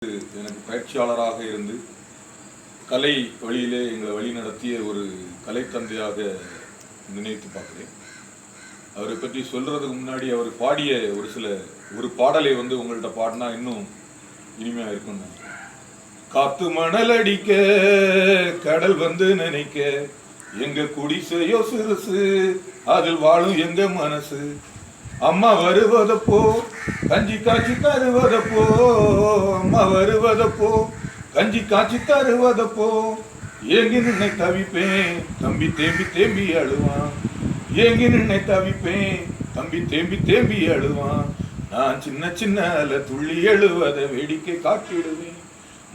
எனக்கு பயிற்சியாளராக இருந்து கலை வழியிலே எங்களை வழி நடத்திய ஒரு கலை தந்தையாக நினைத்து பார்க்கிறேன். அவரை பற்றி சொல்றதுக்கு முன்னாடி அவர் பாடிய ஒரு பாடலை உங்கள்கிட்ட பாடினா இன்னும் இனிமையா இருக்கும். காத்து மணல் அடிக்க கடல் நினைக்க எங்க குடிசையோ சிறுசு அதில் வாழும் எங்க மனசு. அம்மா வருவதப்போ கஞ்சி காய்ச்சி தருவதப்போ, அம்மா வருவதப்போ கஞ்சி காய்ச்சி தருவதப்போ ஏங்கி நின்னை தவிப்பேன் தம்பி தேம்பி தேம்பி அழுவான். ஏங்கி நின்னை தவிப்பேன் தம்பி தேம்பி தேம்பி அழுவான். நான் சின்ன சின்ன துள்ளி எழுவத வேடிக்கை காட்டிடுவேன்.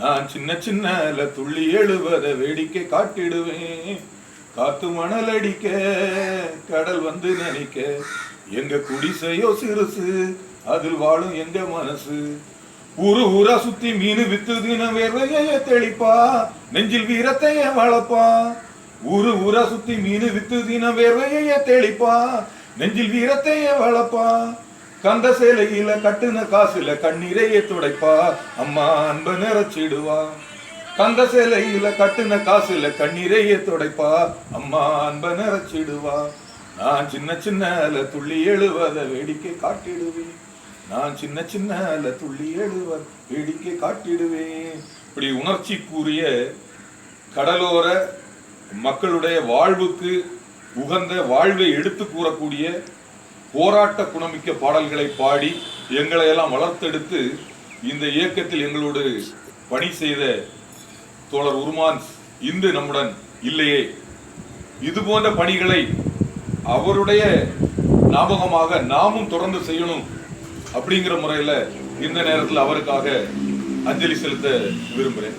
நான் சின்ன சின்ன துள்ளி எழுவத வேடிக்கை காட்டிடுவேன். காத்து மணல் அடிக்க கடல் நினைக்க எங்க குடிசையோ சிறுசு அதில் வாழும் எங்க மனசு. ஊரா சுத்தி மீன் வித்து தினம் வேர்வைய தெளிப்பா, நெஞ்சில் வீரத்தைய வளப்பா. ஊரா சுத்தி மீன் வித்து தினம் வேர்வைய தெளிப்பா, நெஞ்சில் வீரத்தைய வளப்பா. கந்த சேலையில கட்டுன காசுல கண்ணீரையே துடைப்பா, அம்மா அன்ப நிறைச்சிடுவா. கந்த சேலையில கட்டுன காசுல கண்ணீரையே துடைப்பா, அம்மா அன்ப நிறைச்சிடுவா. நான் சின்ன சின்ன துள்ளி எழுவத வேடிக்கை காட்டிடுவேன். நான் சின்ன சின்ன துள்ளி எழுவத வேடிக்கை காட்டிடுவேன். இப்படி உணர்ச்சி கூறிய கடலோர மக்களுடைய வாழ்வுக்கு உகந்த வாழ்வை எடுத்து கூறக்கூடிய போராட்ட குணமிக்க பாடல்களை பாடி எங்களை எல்லாம் வளர்த்தெடுத்து இந்த இயக்கத்தில் எங்களோடு பணி செய்த தோழர் உருமான்ஸ் இன்று நம்முடன் இல்லையே. இது போன்ற பணிகளை அவருடைய ஞாபகமாக நாமும் தொடர்ந்து செய்யணும் அப்படிங்கிற முறையில் இந்த நேரத்தில் அவருக்காக அஞ்சலி செலுத்த விரும்புகிறேன்.